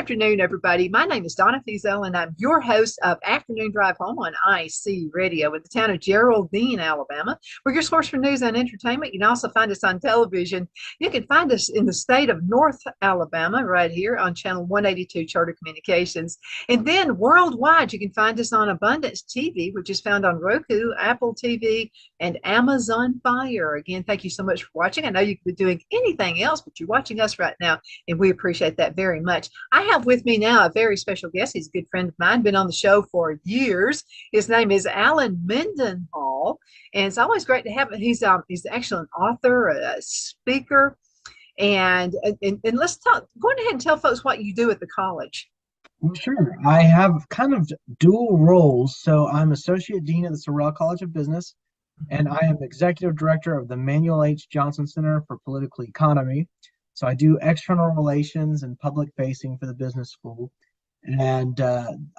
afternoon, everybody. My name is Donna Fiesel, and I'm your host of Afternoon Drive Home on IC Radio in the town of Geraldine, Alabama. We're your source for news and entertainment. You can also find us on television. You can find us in the state of North Alabama right here on Channel 182 Charter Communications. And then worldwide, you can find us on Abundance TV, which is found on Roku, Apple TV, and Amazon Fire. Again, thank you so much for watching. I know you could be doing anything else, but you're watching us right now, and we appreciate that very much. I have with me now a very special guest. He's a good friend of mine, been on the show for years. His name is Alan Mendenhall, and it's always great to have him. He's actually an author, a speaker, and let's talk. Go ahead and tell folks what you do at the college. Well, sure. I have kind of dual roles. So I'm Associate Dean at the Sorrell College of Business, and I am Executive Director of the Manuel H. Johnson Center for Political Economy. So I do external relations and public facing for the business school. And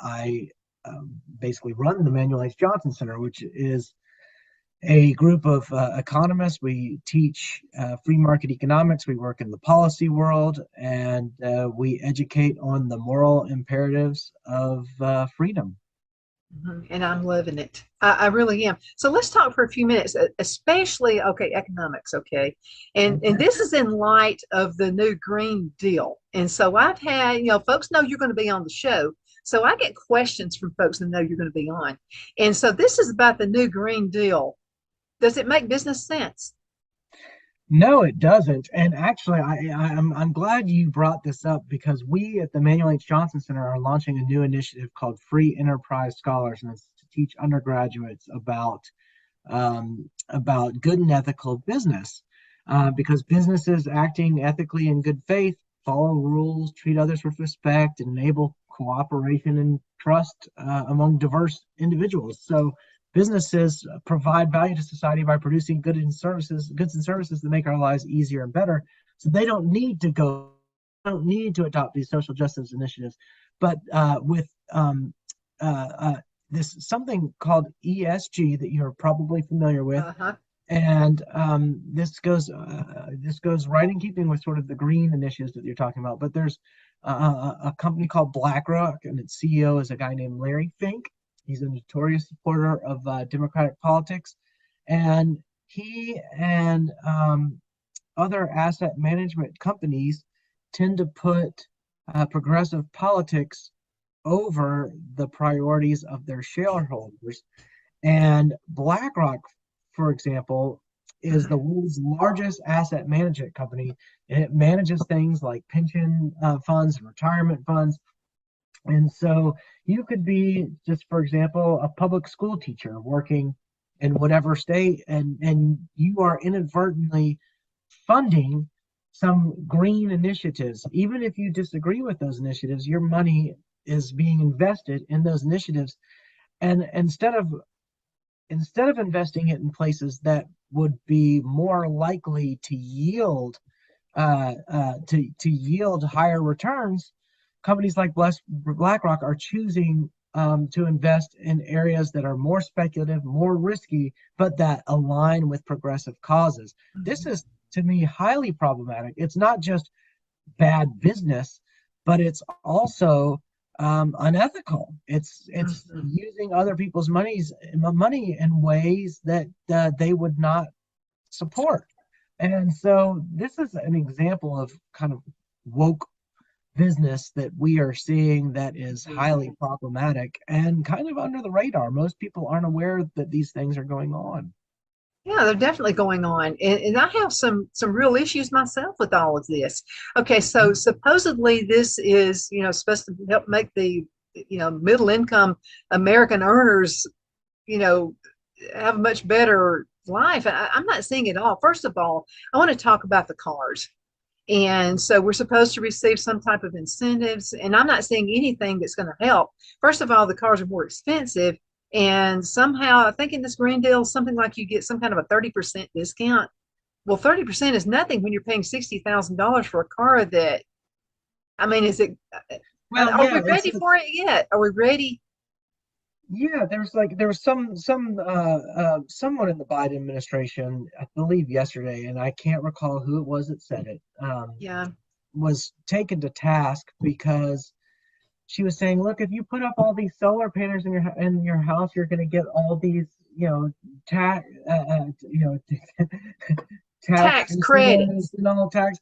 I basically run the Manuel H. Johnson Center, which is a group of economists. We teach free market economics. We work in the policy world, and we educate on the moral imperatives of freedom. And I'm loving it. I really am. So let's talk for a few minutes, especially, okay, economics, okay? And this is in light of the new Green Deal. And so I've had, folks know you're going to be on the show. So I get questions from folks that know you're going to be on. And so this is about the new Green Deal. Does it make business sense? No, it doesn't. And actually, I'm glad you brought this up, because we at the Manuel H. Johnson Center are launching a new initiative called Free Enterprise Scholars, and it's to teach undergraduates about good and ethical business, because businesses acting ethically in good faith follow rules, treat others with respect, and enable cooperation and trust among diverse individuals. So businesses provide value to society by producing goods and services that make our lives easier and better. So they don't need to adopt these social justice initiatives. But with this something called ESG that you're probably familiar with, and this goes right in keeping with sort of the green initiatives that you're talking about. But there's a company called BlackRock, and its CEO is a guy named Larry Fink. He's a notorious supporter of democratic politics, and he and other asset management companies tend to put progressive politics over the priorities of their shareholders. And BlackRock, for example, is the world's largest asset management company, and it manages things like pension funds and retirement funds. And so you could be, just for example, a public school teacher working in whatever state, and you are inadvertently funding some green initiatives. Even if you disagree with those initiatives, your money is being invested in those initiatives. And instead of investing it in places that would be more likely to yield higher returns, companies like BlackRock are choosing to invest in areas that are more speculative, more risky, but that align with progressive causes. This is, to me, highly problematic. It's not just bad business, but it's also unethical. It's using other people's money in ways that they would not support. And so this is an example of kind of woke business that we are seeing that is highly problematic and kind of under the radar. Most people aren't aware that these things are going on. Yeah, they're definitely going on. And I have some real issues myself with all of this. Okay, so supposedly this is, supposed to help make the, middle income American earners, have a much better life. I'm not seeing it all. First of all, I want to talk about the cars. And so we're supposed to receive some type of incentives, and I'm not seeing anything that's going to help. First of all, the cars are more expensive, and somehow I think in this Green Deal, something like you get some kind of a 30% discount. Well, 30% is nothing when you're paying $60,000 for a car that, I mean, is it, are we ready for it yet? Are we ready? Yeah, there was someone in the Biden administration, I believe yesterday, and I can't recall who it was that said it, Yeah. was taken to task because she was saying, look, if you put up all these solar panels in your house, you're going to get all these, tax, tax Tax incentives credits. and all tax.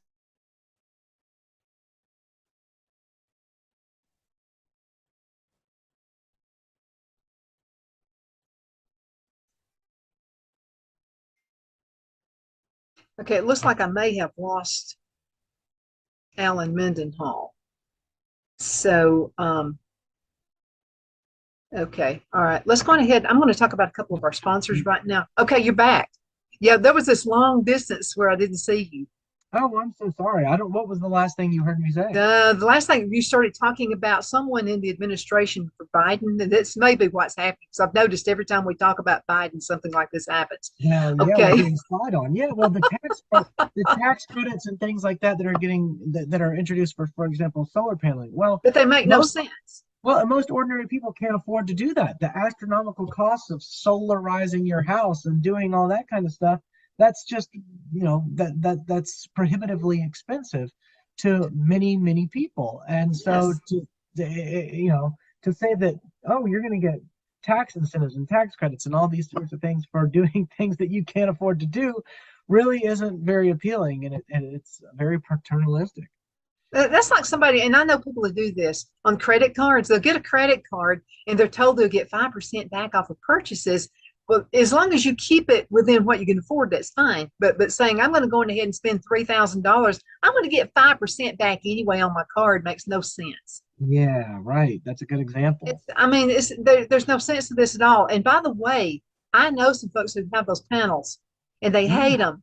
Okay, it looks like I may have lost Alan Mendenhall. So, okay, all right. Let's go on ahead. I'm going to talk about a couple of our sponsors right now. Okay, you're back. Yeah, there was this long distance where I didn't see you. Oh, I'm so sorry. I don't. What was the last thing you heard me say? The last thing you started talking about someone in the administration for Biden, and that's maybe what's happening. So I've noticed every time we talk about Biden, something like this happens. Yeah, yeah, we're Okay, getting spied on. Yeah, well, the tax credits and things like that that are that are introduced for example, solar paneling. but they make no Most sense. most ordinary people can't afford to do that. The astronomical costs of solarizing your house and doing all that kind of stuff, that's just, that's prohibitively expensive to many people. And so Yes. to say that, oh, you're going to get tax incentives and tax credits and all these sorts of things for doing things that you can't afford to do really isn't very appealing, and it's very paternalistic. That's like somebody, and I know people who do this on credit cards. They'll get a credit card and they're told they'll get 5% back off of purchases. Well, as long as you keep it within what you can afford, that's fine. But saying I'm going to go ahead and spend $3,000, I'm going to get 5% back anyway on my card makes no sense. Yeah, right. That's a good example. I mean, there's no sense to this at all. And by the way, I know some folks who have those panels and they Mm, hate them.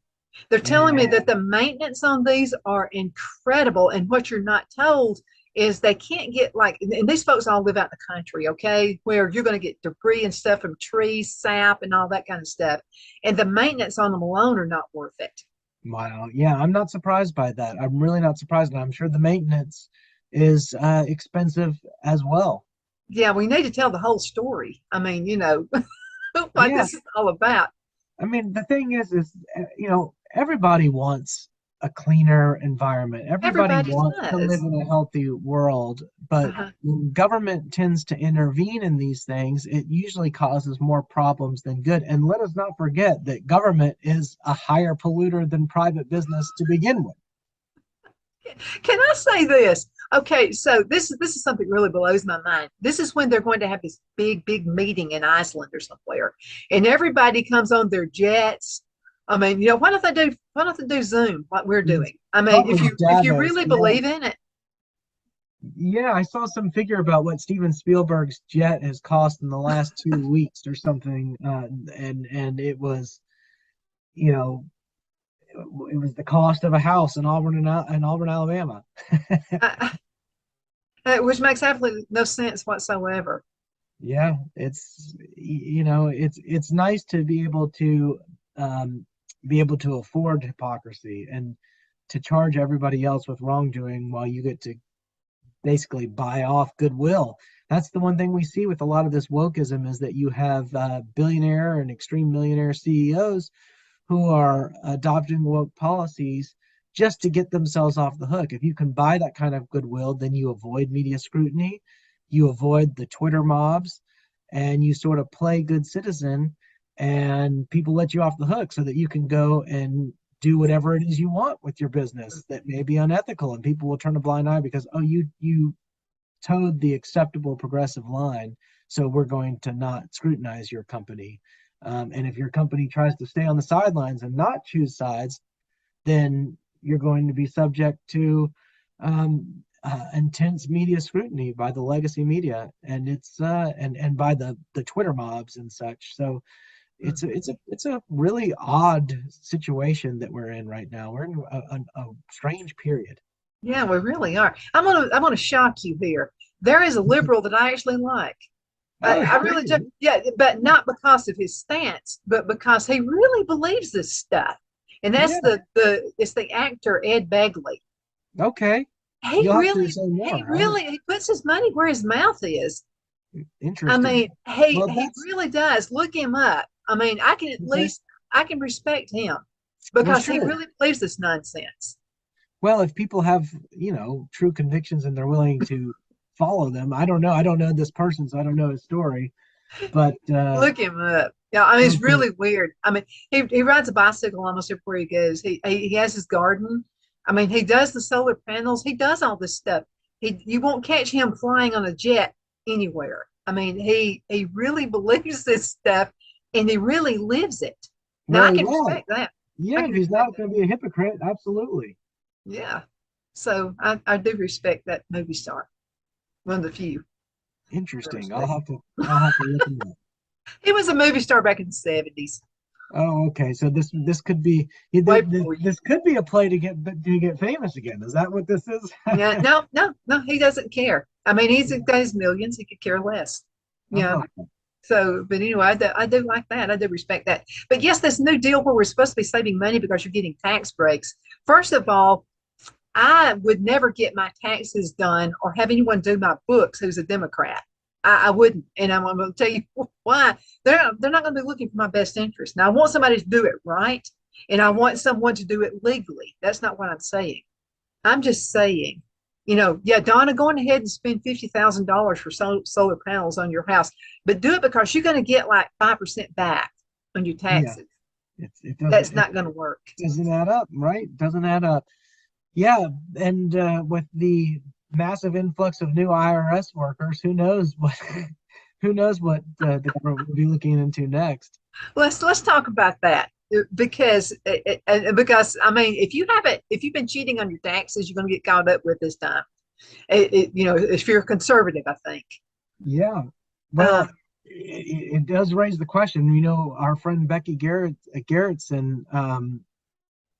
They're telling me yeah. that the maintenance on these are incredible. And what you're not told is they can't get like, and these folks all live out in the country, okay, where you're going to get debris and stuff from trees, sap, and all that kind of stuff. And the maintenance on them alone are not worth it. Wow. Yeah, I'm not surprised by that. I'm really not surprised, and I'm sure the maintenance is expensive as well. Yeah, we need to tell the whole story. I mean, what Yeah, this is all about. I mean, the thing is, everybody wants a cleaner environment. Everybody Everybody wants to live does. in a healthy world, but Uh-huh. when government tends to intervene in these things, it usually causes more problems than good. And let us not forget that government is a higher polluter than private business to begin with. Can I say this? Okay, so this is something really blows my mind. This is when they're going to have this big meeting in Iceland or somewhere, and everybody comes on their jets. I mean, why don't they do Zoom like we're It's doing? I mean, if probably you Davos. really Yeah. believe in it, Yeah, I saw some figure about what Steven Spielberg's jet has cost in the last 2 weeks or something, and it was, you know, it was the cost of a house in Auburn, Alabama. I, which makes absolutely no sense whatsoever. Yeah, it's nice to um, be able to afford hypocrisy and to charge everybody else with wrongdoing while you get to basically buy off goodwill. That's the one thing we see with a lot of this wokeism is that you have billionaire and extreme millionaire CEOs who are adopting woke policies just to get themselves off the hook. If you can buy that kind of goodwill, then you avoid media scrutiny, you avoid the Twitter mobs, and you sort of play good citizen, and people let you off the hook so that you can go and do whatever it is you want with your business that may be unethical, and people will turn a blind eye because, oh, you towed the acceptable progressive line, so we're going to not scrutinize your company. And if your company tries to stay on the sidelines and not choose sides, then you're going to be subject to intense media scrutiny by the legacy media, and and by the Twitter mobs and such. So it's a really odd situation that we're in right now. We're in a strange period. Yeah, we really are. I'm gonna shock you here. There is a liberal that I actually like. I, Oh, I really do. really? Yeah, but not because of his stance, but because he really believes this stuff. And that's Yeah. it's the actor Ed Begley. Okay. He You'll have to really say he more. really he puts his money where his mouth is. I Interesting. mean, he Well, he that's really does. Look him up. I mean, I can at okay. least I can respect him Well, because he sure. really believes this nonsense. Well, if people have, true convictions and they're willing to follow them. I don't know. I don't know this person, so I don't know his story. But Look him up. Yeah, I mean, it's okay, really weird. I mean, he rides a bicycle almost everywhere he goes. He has his garden. I mean, he does the solar panels. He does all this stuff. You won't catch him flying on a jet anywhere. I mean, he really believes this stuff, and he really lives it. Now I well, can yeah, respect that. I yeah. If can he's respect not that. going to be a hypocrite, absolutely. Yeah. So I do respect that movie star. One of the few I Interesting. respect. I'll have to look him up. He was a movie star back in the 70s, Oh, okay. So this could be way before you. this could be a play to get famous again. Is that what this is? Yeah, no, no, no, he doesn't care. I mean, he's got his millions. He could care less. Yeah. Oh, So, but anyway, I do like that. I do respect that. But yes, this new deal where we're supposed to be saving money because you're getting tax breaks. First of all, I would never get my taxes done or have anyone do my books who's a Democrat. I wouldn't. And I'm going to tell you why. They're not going to be looking for my best interest. Now, I want somebody to do it right, and I want someone to do it legally. That's not what I'm saying. I'm just saying, yeah, Donna, go on ahead and spend $50,000 for solar panels on your house, but do it because you're going to get like 5% back on your yeah. taxes. It That's not going to work. doesn't add up, right? Doesn't add up. Yeah, and with the massive influx of new IRS workers, who knows what who knows what the government will be looking into next. Let's talk about that because I mean, if you've been cheating on your taxes, you're going to get caught up with this time. If you're conservative, I think. Yeah. Well, Um, it does raise the question. Our friend Becky Garrettson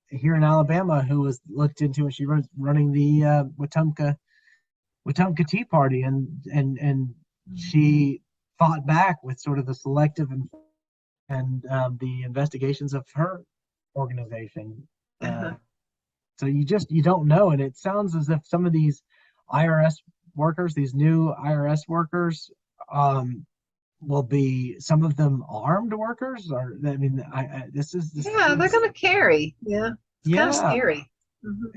here in Alabama, who was looked into, and she was running the Wetumpka Tea Party, and she fought back with sort of the selective and the investigations of her organization. Uh, uh-huh. so you don't know, and it sounds as if some of these IRS workers, these new IRS workers, um, will be some of them armed workers, or I mean, this Yeah, they're seems going to carry. Yeah, it's kind of yeah, scary. Mhm.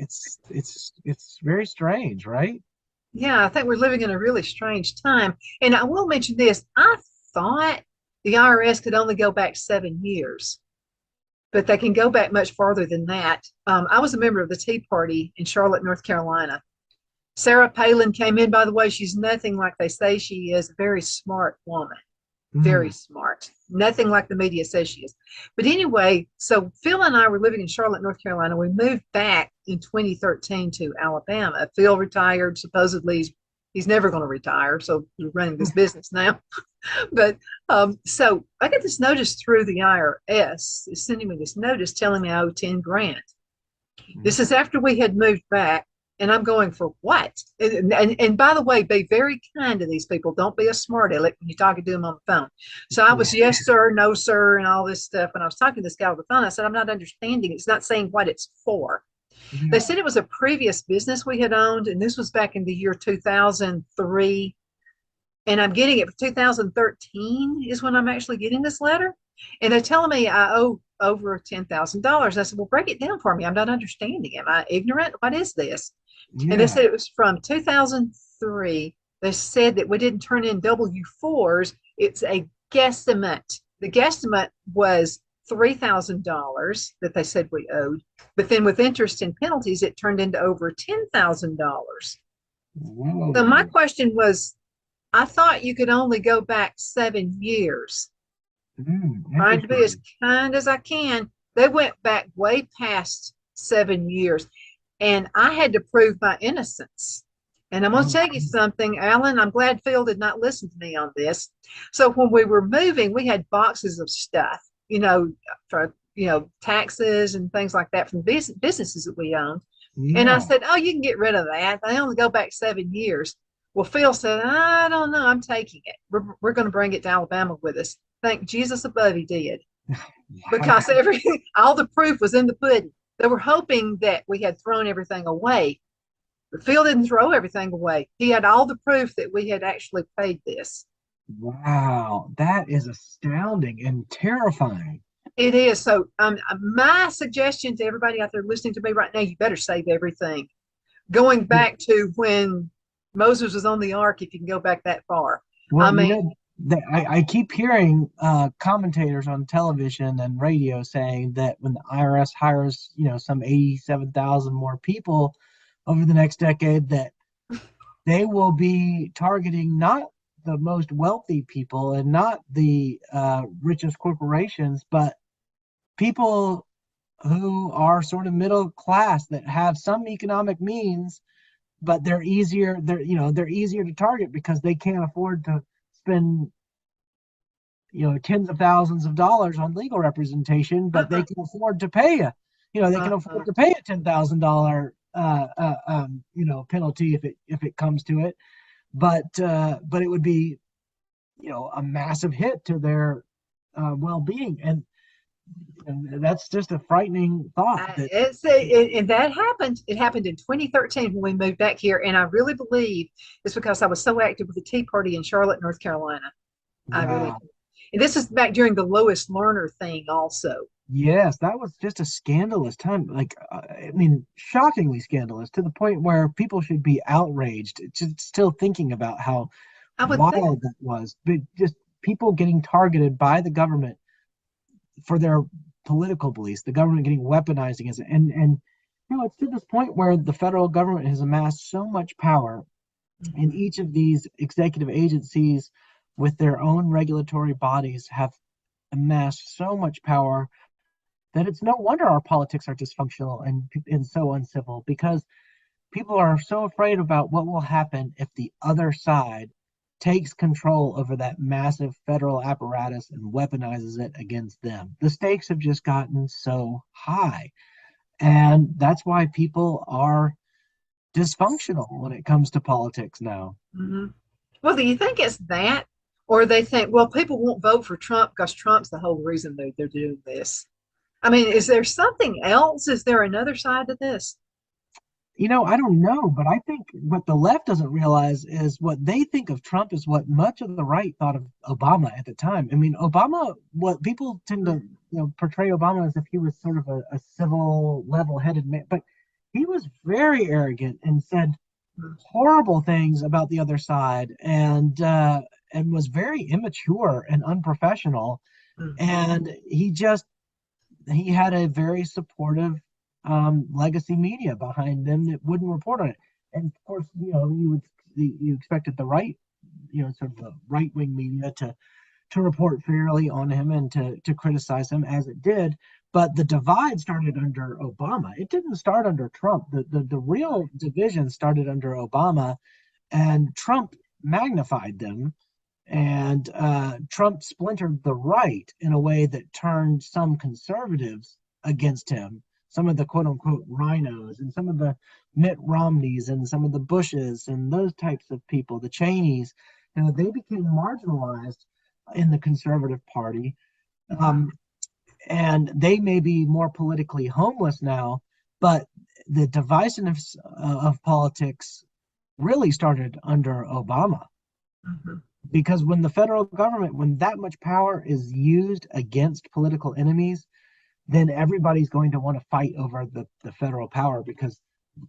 it's very strange, right? Yeah, I think we're living in a really strange time. And I will mention this. I thought the IRS could only go back 7 years, but they can go back much farther than that. I was a member of the Tea Party in Charlotte, North Carolina. Sarah Palin came in, by the way. She's nothing like they say she is, a very smart woman, very Mm, smart. Nothing like the media says she is. But anyway, so Phil and I were living in Charlotte, North Carolina. We moved back in 2013 to Alabama. Phil retired. Supposedly, he's never going to retire. So we're running this business now. But so I got this notice through the IRS, sending me this notice telling me I owe 10 grand. This mm, is after we had moved back. And I'm going, for what? And by the way, be very kind to these people. Don't be a smart aleck when you're talking to them on the phone. So I was, yeah, yes, sir, no, sir, and all this stuff. When I was talking to this guy on the phone, I said, I'm not understanding. It's not saying what it's for. They yeah. said it was a previous business we had owned, and this was back in the year 2003. And I'm getting it for 2013 is when I'm actually getting this letter. And they're telling me I owe over $10,000. I said, well, break it down for me. I'm not understanding. Am I ignorant? What is this? And they Yeah. said it was from 2003. They said that we didn't turn in W-4s. It's a guesstimate. The guesstimate was $3,000 that they said we owed. But then with interest and penalties, it turned into over $10,000. So my Whoa. question was, I thought you could only go back 7 years. Trying to be as Interesting. kind as I can. They went back way past 7 years, and I had to prove my innocence. And I'm going to Oh, tell you something, Alan. I'm glad Phil did not listen to me on this. So when we were moving, we had boxes of stuff, for taxes and things like that from businesses that we owned. And I yeah. said, "Oh, you can get rid of that. They only go back 7 years." Well, Phil said, "I don't know. I'm taking it. We're going to bring it to Alabama with us." Thank Jesus above he did, because Wow. all the proof was in the pudding. They were hoping that we had thrown everything away, but Phil didn't throw everything away. He had all the proof that we had actually paid this. Wow. That is astounding and terrifying. It is. So, my suggestion to everybody out there listening to me right now, you better save everything. Going back to when Moses was on the ark, if you can go back that far. I Well, mean, that I keep hearing commentators on television and radio saying that when the IRS hires, some 87,000 more people over the next decade, that they will be targeting not the most wealthy people and not the richest corporations, but people who are sort of middle class that have some economic means, but they're easier to target because they can't afford to spend tens of thousands of dollars on legal representation, but they uh-uh, can afford to pay they can uh-uh. afford to pay a $10,000 penalty if it comes to it. But it would be a massive hit to their well-being, and that's just a frightening thought that And that happened. It happened in 2013 when we moved back here, and I really believe it's because I was so active with the Tea Party in Charlotte, North Carolina. I really wow. do. And this is back during the Lois Lerner thing, also. Yes, that was just a scandalous time. Like, I mean, shockingly scandalous to the point where people should be outraged. Just still thinking about how I would think. wild that was. But just people getting targeted by the government for their political beliefs, the government getting weaponized against it. And it's to this point where the federal government has amassed so much power, and Mhm. each of these executive agencies with their own regulatory bodies have amassed so much power that it's no wonder our politics are dysfunctional and so uncivil, because people are so afraid about what will happen if the other side takes control over that massive federal apparatus and weaponizes it against them. The stakes have just gotten so high. And that's why people are dysfunctional when it comes to politics now. Mhm. Well, do you think it's that? Or they think, well, people won't vote for Trump because Trump's the whole reason they're doing this. I mean, is there something else? Is there another side to this? I don't know, but I think what the left doesn't realize is what they think of Trump is what much of the right thought of Obama at the time. I mean, Obama, what people tend to, portray Obama as if he was sort of a civil, level-headed man, but he was very arrogant and said horrible things about the other side, and was very immature and unprofessional. Mhm. And he had a very supportive legacy media behind them that wouldn't report on it. And of course, you expected the right, sort of the right wing media to report fairly on him and to criticize him as it did. But the divide started under Obama. It didn't start under Trump. The real division started under Obama, and Trump magnified them, and Trump splintered the right in a way that turned some conservatives against him, some of the quote unquote rhinos, and some of the Mitt Romneys, and some of the Bushes, and those types of people, the Cheneys. They became marginalized in the conservative party. Mhm. Um, and they may be more politically homeless now, but the divisiveness of politics really started under Obama, Mhm. because when the federal government, when that much power is used against political enemies, then everybody's going to want to fight over the federal power, because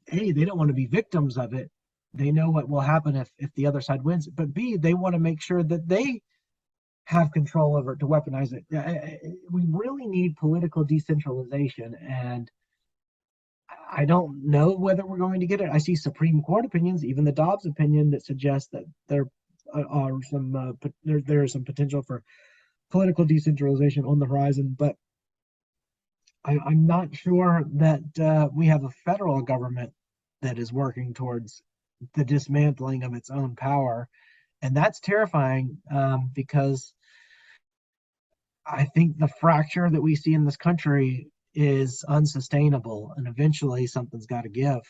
A, they don't want to be victims of it. They know what will happen if the other side wins. But B, they want to make sure that they have control over it to weaponize it. We really need political decentralization, and I don't know whether we're going to get it. I see Supreme Court opinions, even the Dobbs opinion, that suggests that there is some potential for political decentralization on the horizon. But I'm not sure that we have a federal government that is working towards the dismantling of its own power, and that's terrifying, because I think the fracture that we see in this country is unsustainable, and eventually something's got to give.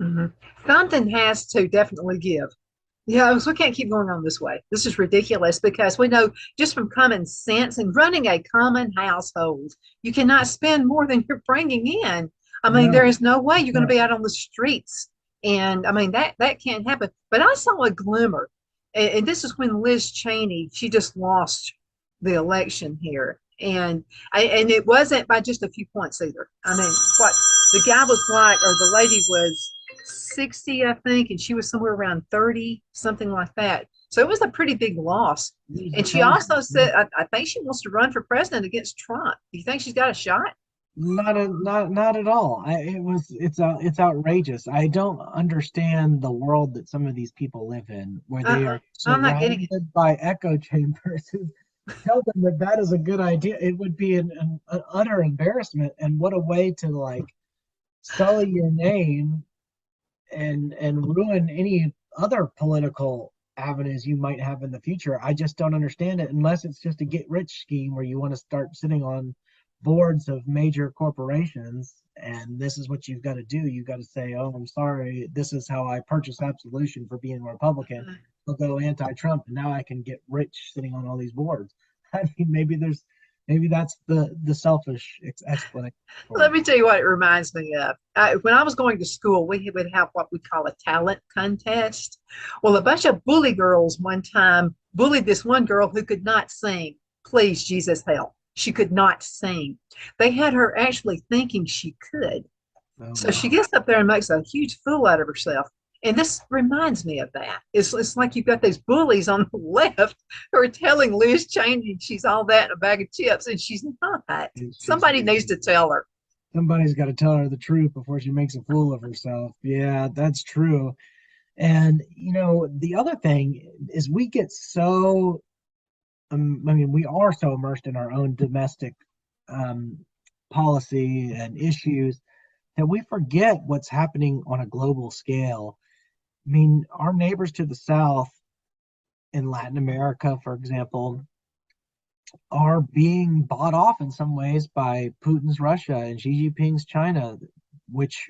Mhm. Something has to definitely give. Yeah, we can't keep going on this way. This is ridiculous because we know just from common sense and running a common household, you cannot spend more than you're bringing in. I mean, there No, is no way that's you're going to right. be out on the streets, and I mean that can't happen. But I saw a glimmer, and this is when Liz Cheney she just lost the election here, and it wasn't by just a few points either. I mean, what the guy was like, or the lady was 60, I think, and she was somewhere around 30, something like that. So it was a pretty big loss. And she also said, I think she wants to run for president against Trump. Do you think she's got a shot? Not at all. It's outrageous. I don't understand the world that some of these people live in, where they Uh-uh. are I'm not getting it. surrounded by echo chambers. Tell them that that is a good idea. It would be an utter embarrassment, and what a way to like sully your name and ruin any other political avenues you might have in the future. I just don't understand it unless it's just a get rich scheme where you want to start sitting on boards of major corporations and this is what you've got to do. You've got to say, "Oh, I'm sorry, this is how I purchase absolution for being a Republican. I'll go anti-Trump and now I can get rich sitting on all these boards." I mean, maybe that's the selfish explanation for Let it. me tell you what it reminds me of. When I was going to school, we would have what we call a talent contest. Well, a bunch of bully girls one time bullied this one girl who could not sing. Please, Jesus, help. She could not sing. They had her actually thinking she could. Oh So she my. gets up there and makes a huge fool out of herself. And this reminds me of that. It's like you've got these bullies on the left who are telling Liz Cheney she's all that in a bag of chips, and she's not. She's Somebody needs to tell her. somebody's got to tell her the truth before she makes a fool of herself. Yeah, that's true. And the other thing is we get so I mean, we are so immersed in our own domestic um, policy and issues that we forget what's happening on a global scale. I mean, our neighbors to the south in Latin America, for example, are being bought off in some ways by Putin's Russia and Xi Jinping's China, which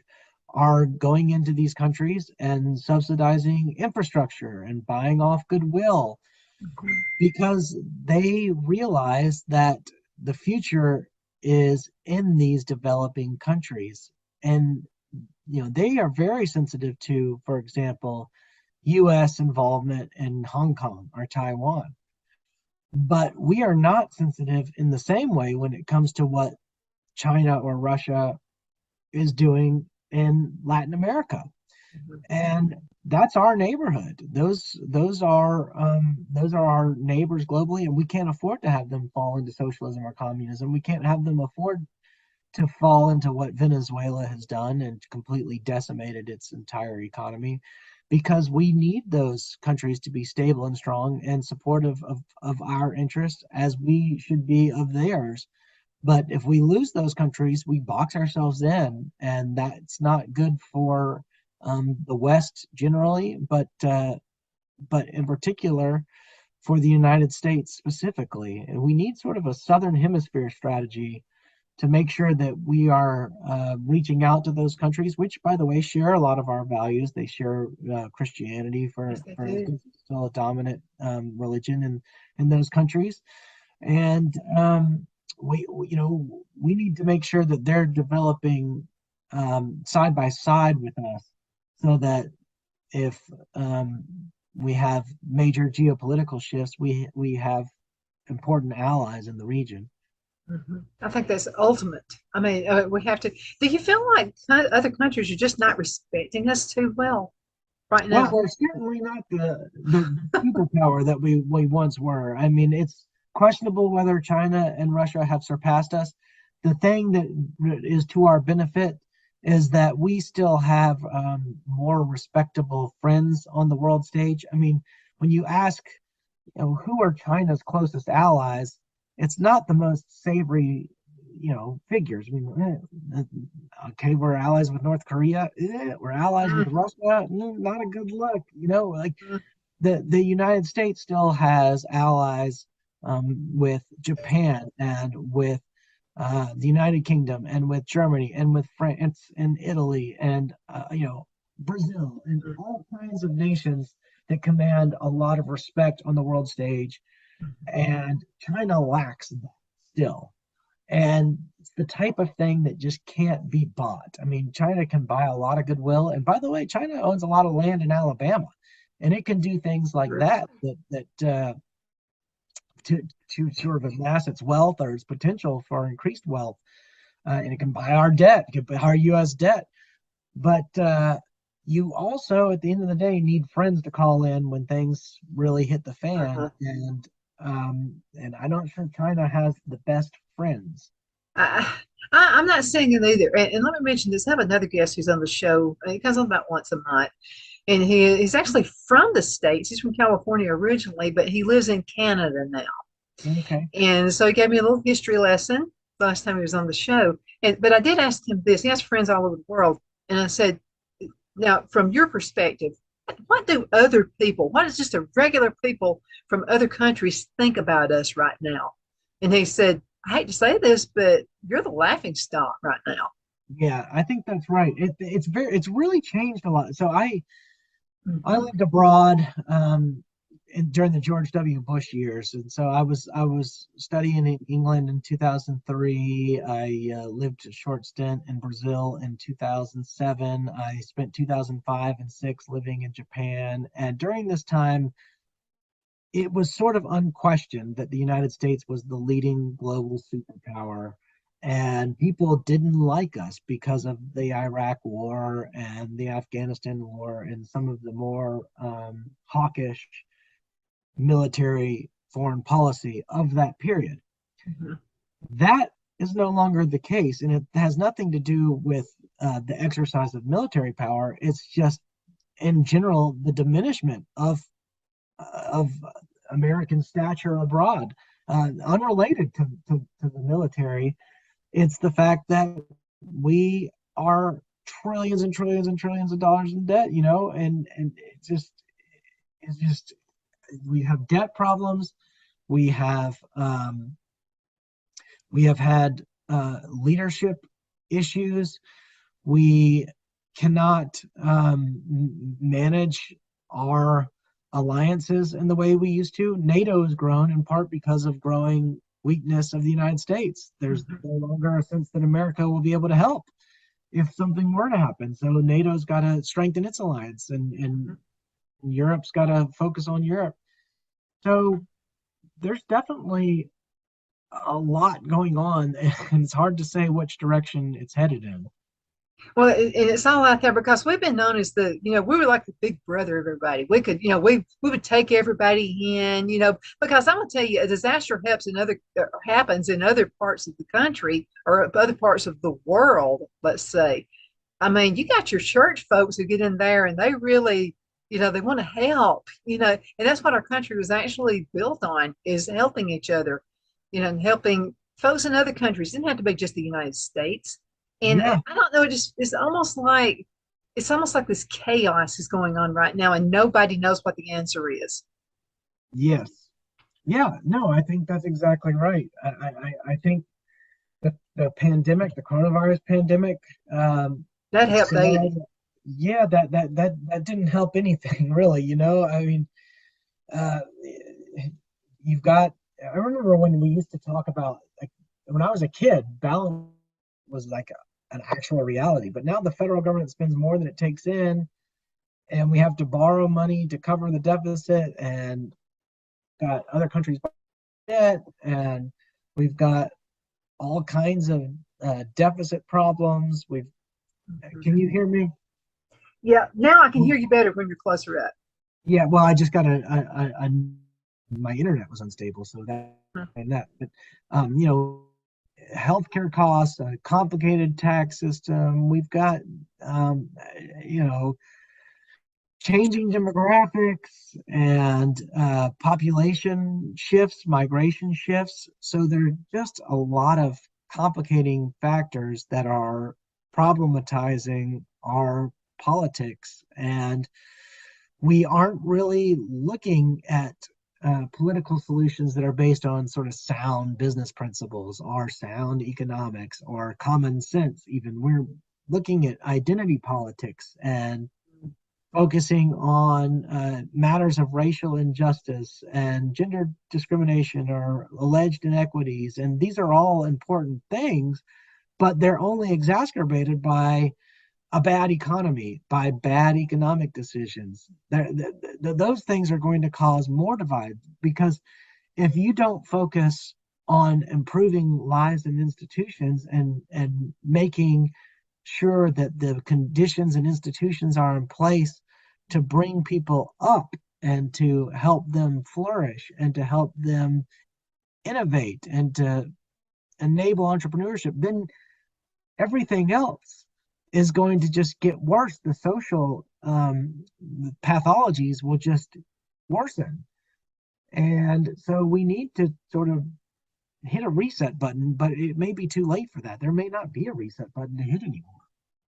are going into these countries and subsidizing infrastructure and buying off goodwill because they realize that the future is in these developing countries. And they are very sensitive to, for example, US involvement in Hong Kong or Taiwan. But we are not sensitive in the same way when it comes to what China or Russia is doing in Latin America. And that's our neighborhood. Those are our neighbors globally, and we can't afford to have them fall into socialism or communism. We can't have them afford to fall into what Venezuela has done and completely decimated its entire economy, because we need those countries to be stable and strong and supportive of our interests as we should be of theirs. But if we lose those countries, we box ourselves in, and that's not good for the West generally, but in particular for the United States specifically. And we need sort of a Southern Hemisphere strategy to make sure that we are reaching out to those countries, which, by the way, share a lot of our values. They share Christianity Yes, they for do. instance, still a dominant religion in those countries, and we need to make sure that they're developing side by side with us, so that if we have major geopolitical shifts, we have important allies in the region. I think that's ultimate. I mean, we have to. Do you feel like other countries are just not respecting us too well right Well, now? we're certainly not the superpower that we once were. I mean, it's questionable whether China and Russia have surpassed us. The thing that is to our benefit is that we still have more respectable friends on the world stage. I mean, when you ask, who are China's closest allies, it's not the most savory, figures. I mean, okay, we're allies with North Korea. We're allies with Mm, Russia. Not a good look. Like mm, the United States still has allies with Japan and with the United Kingdom and with Germany and with France and Italy and Brazil and mm, all kinds of nations that command a lot of respect on the world stage. And China lacks that still. And it's the type of thing that just can't be bought. I mean, China can buy a lot of goodwill. And by the way, China owns a lot of land in Alabama, and it can do things like mm. that to sort of amass its wealth or its potential for increased wealth. And it can buy our debt, it can buy our U.S. debt. But you also, at the end of the day, need friends to call in when things really hit the fan. Uh-huh. And I'm not sure China has the best friends. I, I'm not saying it either. And let me mention this. I have another guest who's on the show. He comes on about once a month. And he's actually from the States. He's from California originally, but he lives in Canada now. Okay. And so he gave me a little history lesson last time he was on the show. But I did ask him this. He has friends all over the world. And I said, now, from your perspective, what do other people, what does just a regular people from other countries think about us right now? And he said, I hate to say this, but you're the laughing stock right now. Yeah, I think that's right. It's really changed a lot. So I Mm-hmm. lived abroad during the George W. Bush years, and so I was studying in England in 2003. I lived a short stint in Brazil in 2007. I spent 2005 and six living in Japan, and during this time, it was sort of unquestioned that the United States was the leading global superpower. And people didn't like us because of the Iraq War and the Afghanistan War and some of the more hawkish military foreign policy of that period. Mm-hmm. That is no longer the case. And it has nothing to do with the exercise of military power. It's just, in general, the diminishment of American stature abroad, unrelated to the military. It's the fact that we are trillions and trillions and trillions of dollars in debt, and it's just we have debt problems. We have we have had leadership issues. We cannot manage our alliances in the way we used to. NATO has grown in part because of growing weakness of the United States. There's Mm-hmm. no longer a sense that America will be able to help if something were to happen. So NATO's got to strengthen its alliance, and Europe's got to focus on Europe. So there's definitely a lot going on, and it's hard to say which direction it's headed in. Well, and it's all out there because we've been known as we were like the big brother of everybody. We could, we would take everybody in, because I'm gonna tell you, a disaster happens in other parts of the country or other parts of the world. Let's say, I mean, you got your church folks who get in there and they really, they want to help, and that's what our country was actually built on is helping each other, and helping folks in other countries. It didn't have to be just the United States. And Yeah. I don't know, it's almost like this chaos is going on right now, and nobody knows what the answer is. Yes. Yeah. No, I think that's exactly right. I think the pandemic, the coronavirus pandemic, That helped sad. 80. Yeah, that didn't help anything really. I mean, uh, you've got. I remember when we used to talk about, like, when I was a kid, balance was like an actual reality. But now the federal government spends more than it takes in, and we have to borrow money to cover the deficit, and got other countries debt, and we've got all kinds of deficit problems. Can you hear me? Yeah, now I can hear you better when you're closer up. Yeah, well, I just got my internet was unstable, so that. But healthcare costs, a complicated tax system. We've got um, you know changing demographics and population shifts, migration shifts. So there are just a lot of complicating factors that are problematizing our politics. And we aren't really looking at political solutions that are based on sort of sound business principles or sound economics or common sense, even. We're looking at identity politics and focusing on matters of racial injustice and gender discrimination or alleged inequities. And these are all important things, but they're only exacerbated by a bad economy, by bad economic decisions. Those things are going to cause more divide, because if you don't focus on improving lives and institutions and making sure that the conditions and institutions are in place to bring people up and to help them flourish and to help them innovate and to enable entrepreneurship, then everything else is going to just get worse. The social pathologies will just worsen. And so we need to sort of hit a reset button, but it may be too late for that. There may not be a reset button to hit anymore.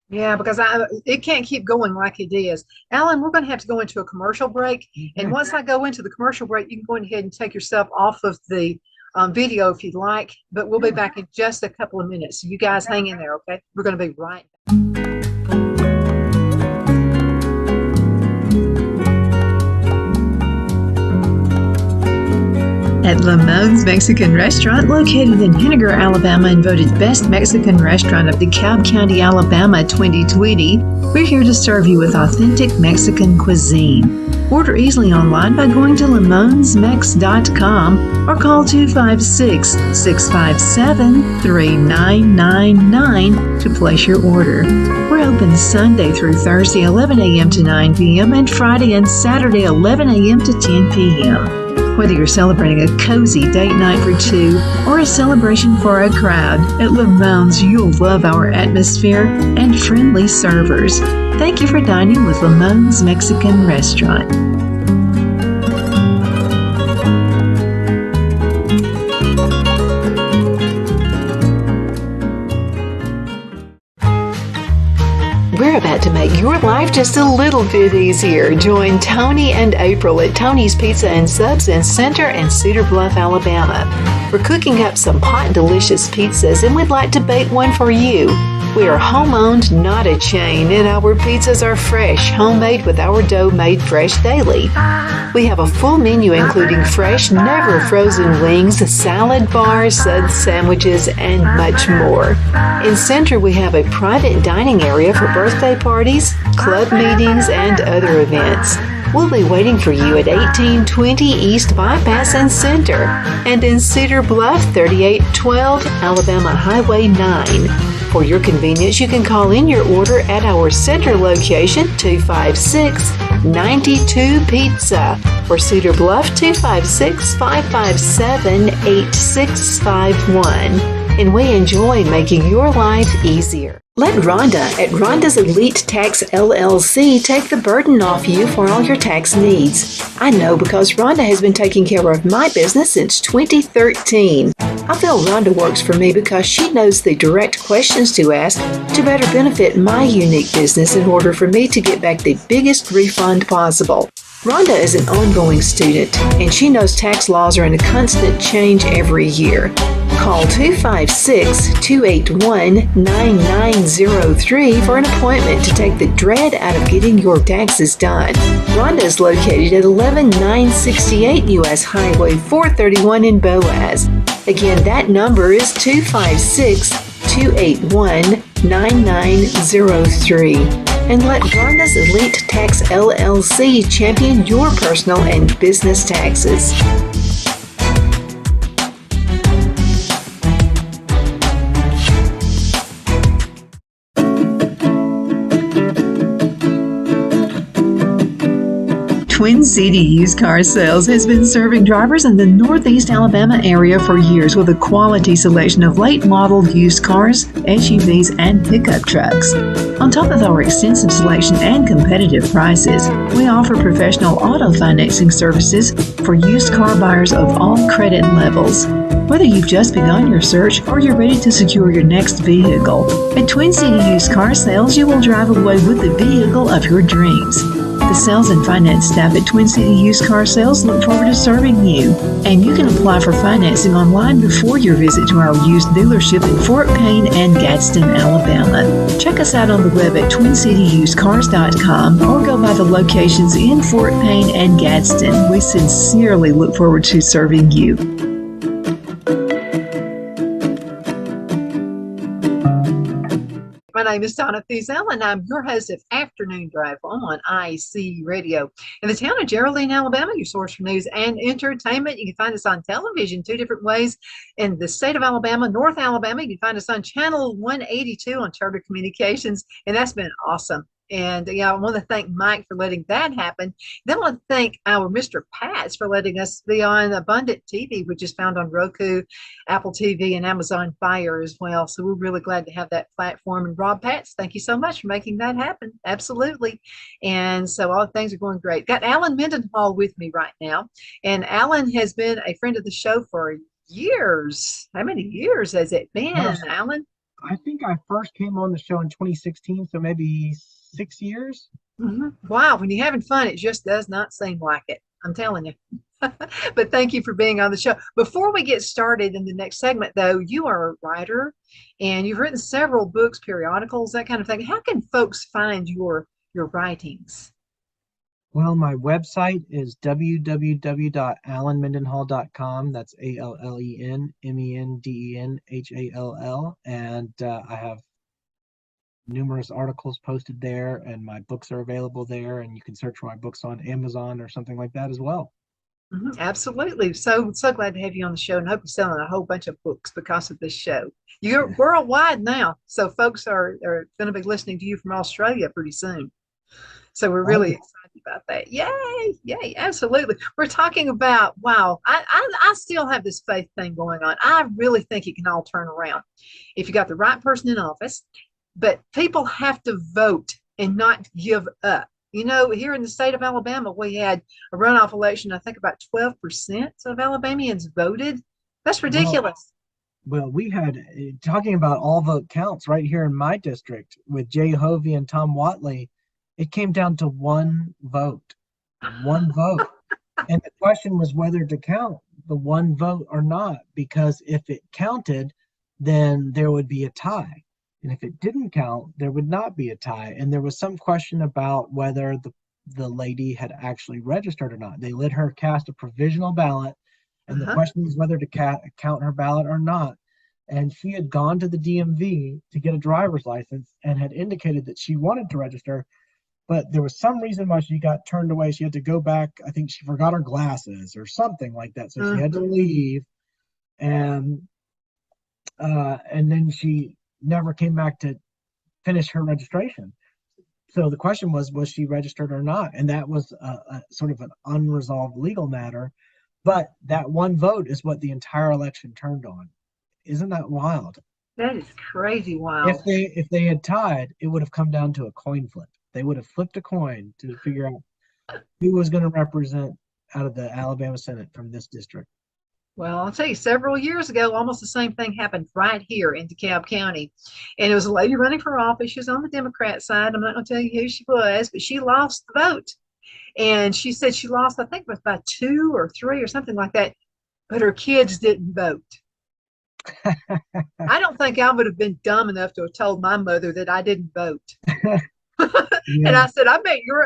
Yeah, because it can't keep going like it is. Alan, we're going to have to go into a commercial break. And once I go into the commercial break, you can go ahead and take yourself off of the video if you'd like. But we'll be back in just a couple of minutes. So you guys hang in there, okay? We're going to be right back. At Lamone's Mexican Restaurant, located in Henniger, Alabama, and voted Best Mexican Restaurant of DeKalb County, Alabama 2020, we're here to serve you with authentic Mexican cuisine. Order easily online by going to lamonsmex.com or call 256-657-3999 to place your order. We're open Sunday through Thursday, 11 a.m. to 9 p.m. and Friday and Saturday, 11 a.m. to 10 p.m. Whether you're celebrating a cozy date night for two or a celebration for a crowd, at Lamone's you'll love our atmosphere and friendly servers. Thank you for dining with Lamone's Mexican Restaurant. We're about to make your life just a little bit easier. Join Tony and April at Tony's Pizza and Subs in Center and Cedar Bluff, Alabama. We're cooking up some hot, delicious pizzas, and we'd like to bake one for you. We are home-owned, not a chain, and our pizzas are fresh, homemade with our dough made fresh daily. We have a full menu including fresh, never frozen wings, salad bars, suds sandwiches, and much more. In Center, we have a private dining area for birthday parties, club meetings, and other events. We'll be waiting for you at 1820 East Bypass in Center, and in Cedar Bluff, 3812 Alabama Highway 9. For your convenience, you can call in your order at our Center location, 256-92 Pizza, or Cedar Bluff, 256-557-8651. And we enjoy making your life easier. Let Rhonda at Rhonda's Elite Tax LLC take the burden off you for all your tax needs. I know because Rhonda has been taking care of my business since 2013. I feel Rhonda works for me because she knows the direct questions to ask to better benefit my unique business in order for me to get back the biggest refund possible. Rhonda is an ongoing student, and she knows tax laws are in a constant change every year. Call 256-281-9903 for an appointment to take the dread out of getting your taxes done. Rhonda is located at 11968 U.S. Highway 431 in Boaz. Again, that number is 256-281-9903. And let Rhonda's Elite Tax LLC champion your personal and business taxes. Twin City Used Car Sales has been serving drivers in the Northeast Alabama area for years with a quality selection of late model used cars, SUVs, and pickup trucks. On top of our extensive selection and competitive prices, we offer professional auto financing services for used car buyers of all credit levels. Whether you've just begun your search or you're ready to secure your next vehicle, at Twin City Used Car Sales, you will drive away with the vehicle of your dreams. The sales and finance staff at Twin City Used Car Sales look forward to serving you. And you can apply for financing online before your visit to our used dealership in Fort Payne and Gadsden, Alabama. Check us out on the web at twincityusedcars.com or go by the locations in Fort Payne and Gadsden. We sincerely look forward to serving you. My name is Donna Thiesel, and I'm your host of Afternoon Drive Home on IC Radio. In the town of Geraldine, Alabama, your source for news and entertainment. You can find us on television two different ways. In the state of Alabama, North Alabama, you can find us on Channel 182 on Charter Communications, and that's been awesome. And yeah, I want to thank Mike for letting that happen. Then I want to thank our Mr. Pats for letting us be on Abundant TV, which is found on Roku, Apple TV, and Amazon Fire as well. So we're really glad to have that platform. And Rob Pats, thank you so much for making that happen. Absolutely. And so all things are going great. Got Alan Mendenhall with me right now. And Alan has been a friend of the show for years. How many years has it been, Alan? I think I first came on the show in 2016, so maybe 6 years. Wow, when you're having fun, it just does not seem like it. I'm telling you. But thank you for being on the show. Before we get started in the next segment, though, you are a writer and you've written several books, periodicals, that kind of thing. How can folks find your writings? Well, my website is www.alanmendenhall.com. That's ALLENMENDENHALL. And I have numerous articles posted there, and my books are available there. And you can search for my books on Amazon or something like that as well. Absolutely. So glad to have you on the show, and hope you're selling a whole bunch of books because of this show. You're worldwide now, so folks are going to be listening to you from Australia pretty soon. So we're really excited about that. Yay, yay, absolutely. We're talking about, wow, I still have this faith thing going on. I really think it can all turn around if you got the right person in office, but people have to vote and not give up. You know, here in the state of Alabama, we had a runoff election. I think about 12% of Alabamians voted. That's ridiculous. Well, we had, talking about all vote counts right here in my district with Jay Hovey and Tom Watley, it came down to one vote. One vote. And the question was whether to count the one vote or not, because if it counted, then there would be a tie. And if it didn't count, there would not be a tie. And there was some question about whether the lady had actually registered or not. They let her cast a provisional ballot, and the question was whether to count her ballot or not. And she had gone to the DMV to get a driver's license and had indicated that she wanted to register, but there was some reason why she got turned away. She had to go back. I think she forgot her glasses or something like that. So she had to leave. And then she never came back to finish her registration. So the question was she registered or not? And that was a sort of an unresolved legal matter. But that one vote is what the entire election turned on. Isn't that wild? That is crazy wild. If they had tied, it would have come down to a coin flip. They would have flipped a coin to figure out who was going to represent out of the Alabama Senate from this district. Well, I'll tell you, several years ago, almost the same thing happened right here in DeKalb County. And it was a lady running for office. She was on the Democrat side. I'm not going to tell you who she was, but she lost the vote. And she said she lost, I think it was by 2 or 3 or something like that, but her kids didn't vote. I don't think I would have been dumb enough to have told my mother that I didn't vote. Yeah. And I said, I bet your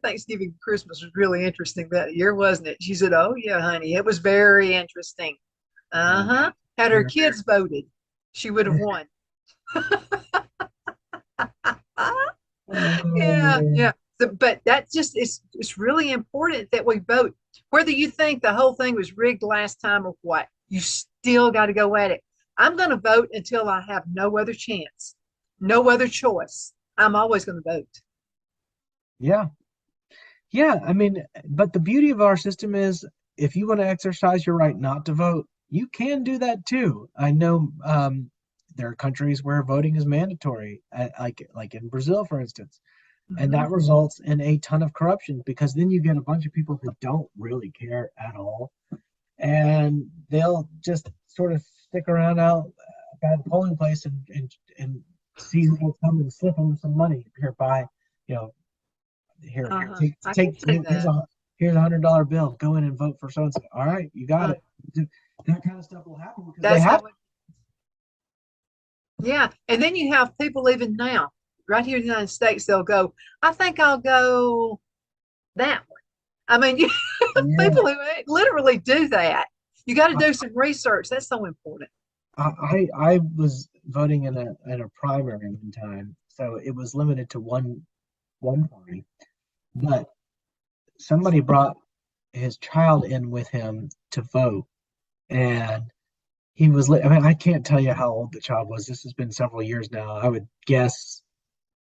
Thanksgiving Christmas was really interesting that year, wasn't it? She said, oh yeah, honey, it was very interesting. Had her kids voted, she would have won. Yeah. But that just it's really important that we vote. Whether you think the whole thing was rigged last time or what, you still got to go at it. I'm going to vote until I have no other chance, no other choice. I'm always going to vote. Yeah. I mean, but the beauty of our system is if you want to exercise your right not to vote, you can do that too. I know there are countries where voting is mandatory, like in Brazil, for instance. And that results in a ton of corruption, because then you get a bunch of people who don't really care at all. And they'll just sort of stick around out by the polling place and see who will come and slip them some money. Here, buy, here's $100 bill. Go in and vote for so and so. All right, you got it. That kind of stuff will happen because they have. Yeah, and then you have people even now, right here in the United States, they'll go, I think I'll go that one. I mean, people who literally do that. You got to do some research. That's so important. I was voting in a primary one time, so it was limited to one party. But somebody brought his child in with him to vote, and he was. I mean, I can't tell you how old the child was. This has been several years now. I would guess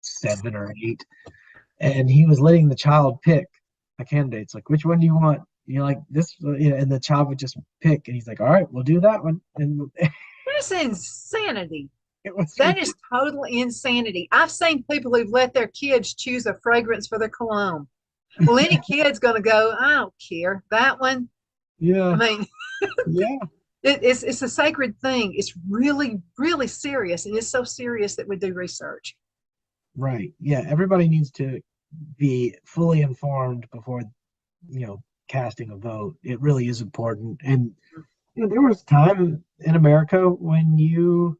7 or 8. And he was letting the child pick a candidate. It's like, which one do you want? Like this, and the child would just pick, and he's like, all right, we'll do that one. And That's insanity. it was That is total insanity. I've seen people who've let their kids choose a fragrance for their cologne. Well, any kid's going to go, I don't care. That one, I yeah, mean, yeah, it's a sacred thing. It's really, really serious. And it's so serious that we do research. right. Yeah, everybody needs to be fully informed before, casting a vote. It really is important. And there was time in America when you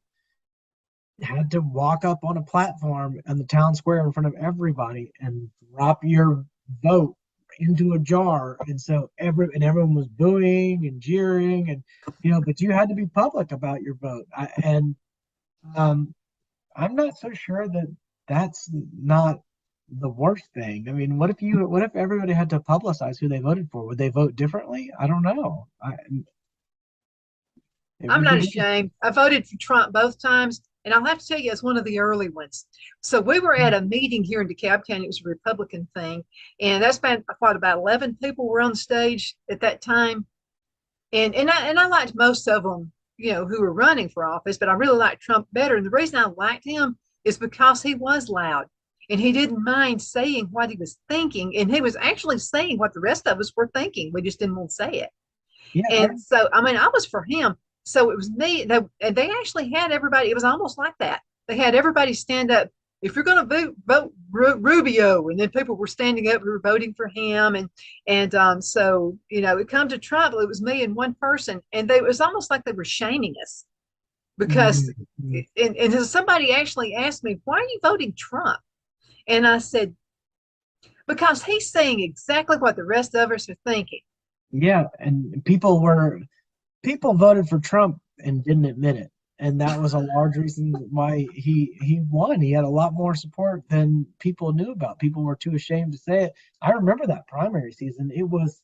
had to walk up on a platform in the town square in front of everybody and drop your vote into a jar. And so everyone was booing and jeering, and but you had to be public about your vote. And um, I'm not so sure that that's not the worst thing. I mean, what if everybody had to publicize who they voted for? Would they vote differently? I don't know. It I'm would not be interesting. ashamed. I voted for Trump both times. And I'll have to tell you, it's one of the early ones. So we were at a meeting here in DeKalb County. It was a Republican thing. And that's been what, about 11 people were on the stage at that time. And I liked most of them, who were running for office, but I really liked Trump better. And the reason I liked him is because he was loud and he didn't mind saying what he was thinking. And he was actually saying what the rest of us were thinking. We just didn't want to say it. Yeah, And so, I mean, I was for him. So it was me. They actually had everybody. It was almost like that. They had everybody stand up. If you're going to vote Rubio, and then people were standing up who were voting for him, and so it come to Trump. It was me and one person, and it was almost like they were shaming us because, mm-hmm. and somebody actually asked me, "Why are you voting Trump?" And I said, "Because he's saying exactly what the rest of us are thinking." Yeah, and people voted for Trump and didn't admit it. And that was a large reason why he won. He had a lot more support than people knew about. People were too ashamed to say it. I remember that primary season. It was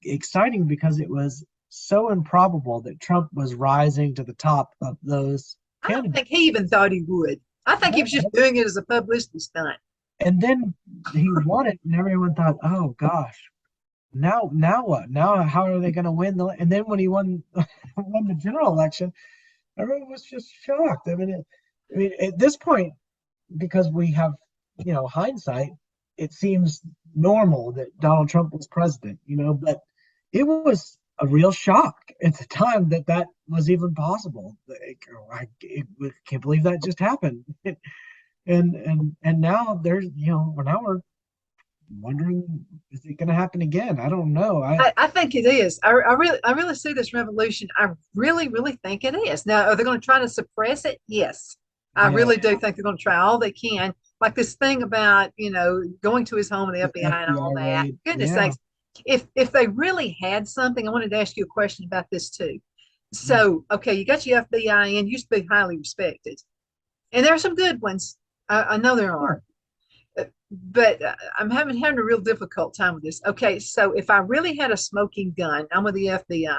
exciting because it was so improbable that Trump was rising to the top of those I don't candidates. think he even thought he would. I think he was No. just doing it as a publicity stunt. And then he won it, and everyone thought, "Oh gosh, now what? Now how are they going to win the?" And then when he won won the general election, everyone was just shocked. I mean, at this point, because we have, hindsight, it seems normal that Donald Trump was president, but it was a real shock at the time that that was even possible. I can't believe that just happened. And now now we're wondering, is it going to happen again? I don't know. I think it is. I really see this revolution. I really, really think it is. Now, are they going to try to suppress it? Yes. I Yeah, really do think they're going to try all they can. Like this thing about, going to his home and the the FBI and FBI all that. raid. Goodness Yeah. sakes. If they really had something, I wanted to ask you a question about this too. Mm. So, okay, you got your FBI in, used to be highly respected. And there are some good ones. I know there Sure. are. But I'm having a real difficult time with this. Okay, so if I really had a smoking gun, I'm with the FBI,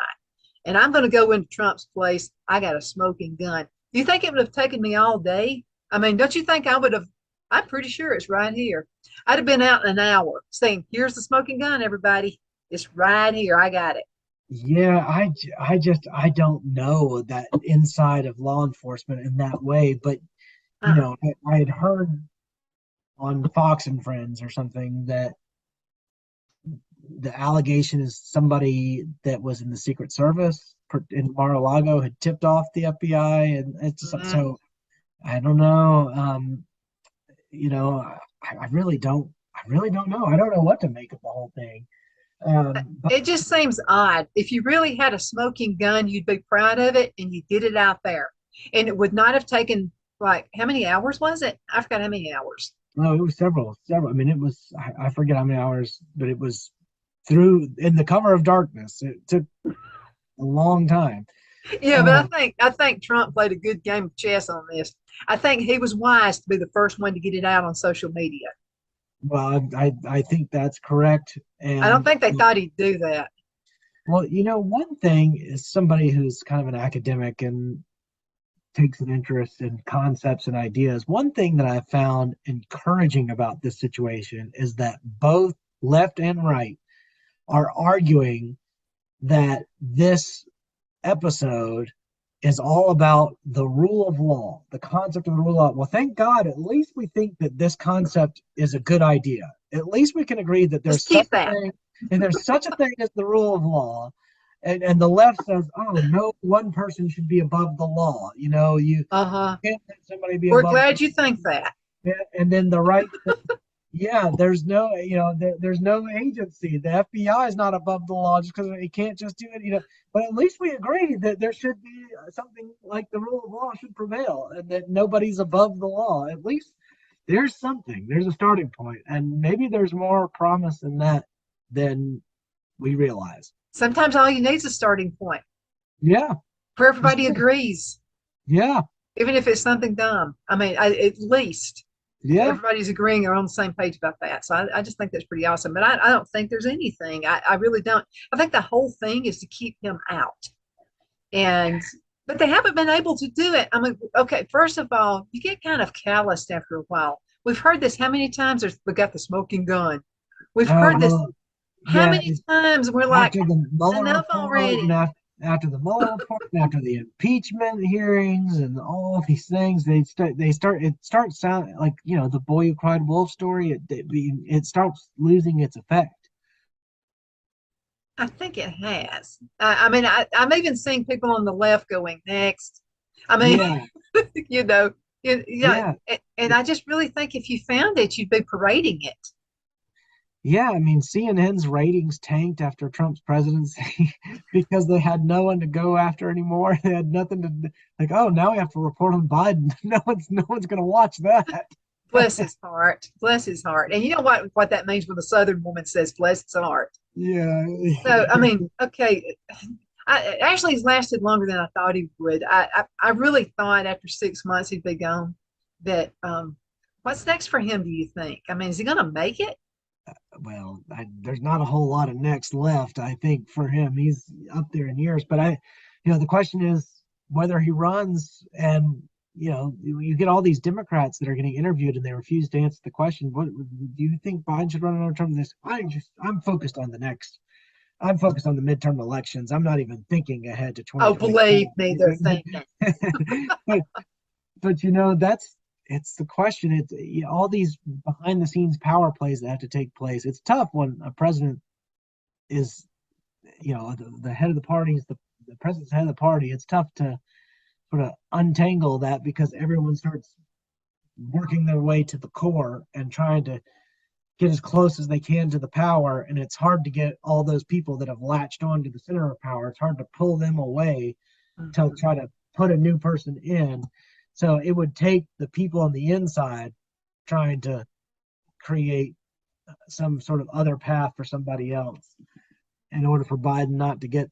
and I'm going to go into Trump's place. I got a smoking gun. Do you think it would have taken me all day? I mean, don't you think I would have? I'm pretty sure it's right here. I'd have been out in an hour saying, "Here's the smoking gun, everybody. It's right here. I got it." Yeah, I don't know that inside of law enforcement in that way, but Uh, I had heard on Fox and Friends or something that the allegation is somebody that was in the Secret Service in Mar-a-Lago had tipped off the FBI, and it's just, mm, so I don't know. You know, I really don't know. I don't know what to make of the whole thing. But it just seems odd. If you really had a smoking gun, you'd be proud of it, and you did it out there, and it would not have taken like how many hours was it? I forgot how many hours. no, it was several. I mean, it was I forget how many hours, but it was through in the cover of darkness. It took a long time. Yeah, but Um, I think Trump played a good game of chess on this. I think he was wise to be the first one to get it out on social media. well, I think that's correct. I don't And think they thought he'd do that. well, one thing is somebody who's kind of an academic and takes an interest in concepts and ideas. One thing that I found encouraging about this situation is that both left and right are arguing that this episode is all about the rule of law, the concept of the rule of law. Well, thank God, at least we think that this concept is a good idea. At least we can agree that Just there's such keep a that. thing, and there's such a thing as the rule of law. And the left says, oh, no one person should be above the law. You Uh-huh. can't let somebody be We're above. glad you think that. And then the right says, yeah, there's no, there's no agency. The FBI is not above the law just because it can't just do it. But at least we agree that there should be something like the rule of law should prevail and that nobody's above the law. At least there's something, there's a starting point, and maybe there's more promise in that than we realize. Sometimes all you need is a starting point Yeah, where for everybody sure. agrees, Yeah, even if it's something dumb. I mean, at least yeah. everybody's agreeing or on the same page about that. So I just think that's pretty awesome. But I don't think there's anything. I really don't. I think the whole thing is to keep him out. And but they haven't been able to do it. I mean, okay, first of all, you get kind of calloused after a while. We've heard this how many times? We got the smoking gun. We've heard this Uh, how yeah, many times? We're like, after the Mueller enough report and already. after the Mueller report and after the impeachment hearings and all these things, it starts sounding like the boy who cried wolf story. It starts losing its effect. I think it has. I mean, I'm even seeing people on the left going next. I mean, Yeah, you know, yeah, and I just really think if you found it, you'd be parading it. yeah. I mean, CNN's ratings tanked after Trump's presidency because they had no one to go after anymore. They had nothing to like. Oh, now we have to report on Biden. No one's going to watch that. Bless his heart. Bless his heart. And you know what that means when a Southern woman says bless his heart. Yeah, So I mean, okay, actually he's lasted longer than I thought he would. I really thought after 6 months he'd be gone. That what's next for him? Do you think? I mean, is he going to make it? well, there's not a whole lot of next left. I think for him, he's up there in years. But the question is whether he runs, and you get all these Democrats that are getting interviewed and they refuse to answer the question. What do you think Biden should run another term? This I'm focused on the next. I'm focused on the midterm elections. I'm not even thinking ahead to Oh, 2024. believe me, they're thinking. but but that's it's the question. It's all these behind the scenes power plays that have to take place. It's tough when a president is the head of the party is the president's head of the party. It's tough to sort of untangle that because everyone starts working their way to the core and trying to get as close as they can to the power, and it's hard to get all those people that have latched on to the center of power. It's hard to pull them away to Mhm. try to put a new person in. So it would take the people on the inside trying to create some sort of other path for somebody else in order for Biden not to get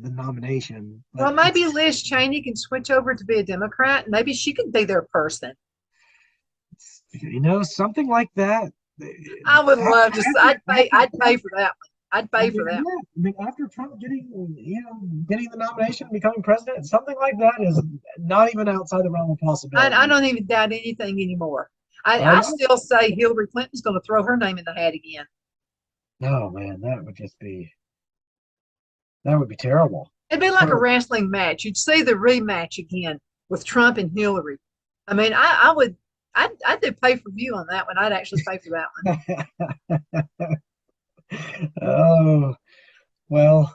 the nomination. But Well, maybe Liz Cheney can switch over to be a Democrat. Maybe she could be their person. something like that. I would love to. After I'd pay Trump, for that one. I'd I pay for mean, that yeah, I mean, after Trump getting the nomination, becoming president, something like that is not even outside the realm of one. I possibility. don't even doubt anything anymore. Oh I no, still say Hillary Clinton's going to throw her name in the hat again. no, man, that would be terrible. It'd be like a For wrestling match. You'd see the rematch again with Trump and Hillary. I mean, I would. I'd do pay per view on that one. I'd actually pay for that one. oh well,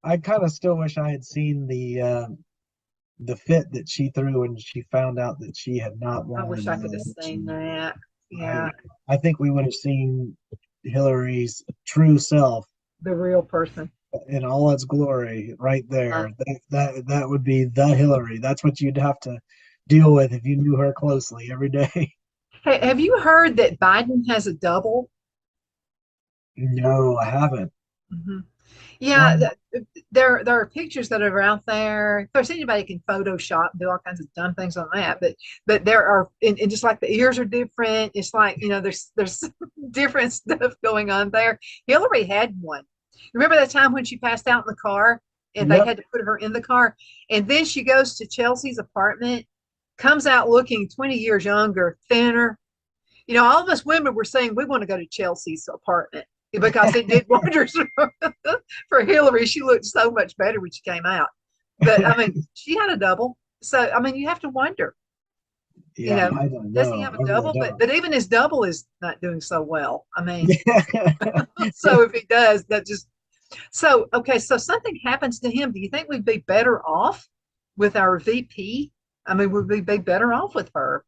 I kind of still wish I had seen the fit that she threw when she found out that she had not I won wish in I the could have seen election. that. I Yeah, I think we would have seen Hillary's true self the real person. in all its glory right Uh, there. That would be the Hillary. That's what you'd have to deal with if you knew her closely every day. hey, have you heard that Biden has a double? No, I haven't. Mm-hmm. Yeah, One, there are pictures that are out there. Of course, anybody can Photoshop and do all kinds of dumb things on that, but there are, and just like the ears are different. It's like, there's different stuff going on there. Hillary had one. Remember that time when she passed out in the car and they yep. had to put her in the car, and then she goes to Chelsea's apartment, comes out looking 20 years younger, thinner. All of us women were saying we want to go to Chelsea's apartment because it did wonders for Hillary. She looked so much better when she came out. But I mean, she had a double. So I mean, you have to wonder, you Yeah, know, I don't does he know. have a I really double? But don't. but even his double is not doing so well. I mean, Yeah. so if he does, that just so okay. So something happens to him. Do you think we'd be better off with our VP? I mean, would we be better off with her?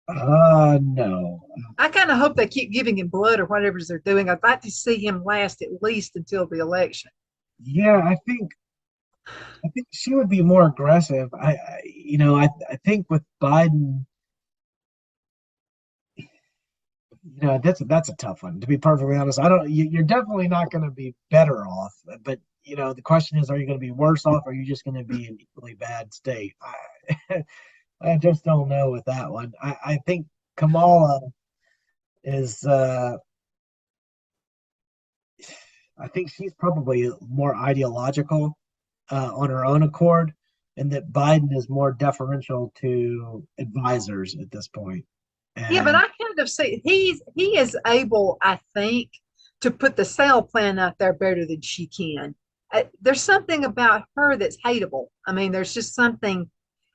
No. I kind of hope they keep giving him blood or whatever they're doing. I'd like to see him last at least until the election. Yeah, I think she would be more aggressive. I think with Biden, that's a tough one, to be perfectly honest. I don't. You're definitely not going to be better off, but the question is, are you going to be worse off, or are you just going to be in equally bad state? I just don't know with that one. I think Kamala is. I think she's probably more ideological on her own accord, and that Biden is more deferential to advisors at this point. Yeah, but And I kind of see he is able, I think, to put the sale plan out there better than she can. There's something about her that's hateable. I mean, there's just something.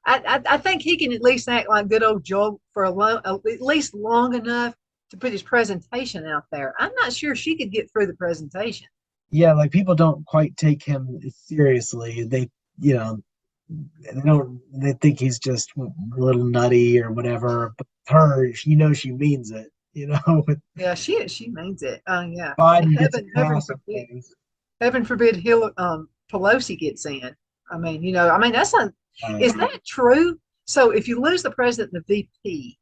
I think he can at least act like good old Joe for at least long enough to put his presentation out there. I'm not sure she could get through the presentation. yeah, like people don't quite take him seriously. They think he's just a little nutty or whatever. But her, she means it. With Yeah, she means it. Yeah, Biden gets a heaven pass on forbid, things. Pelosi gets in. I mean that's not. Uh, Is that true? So if you lose the president and the VP,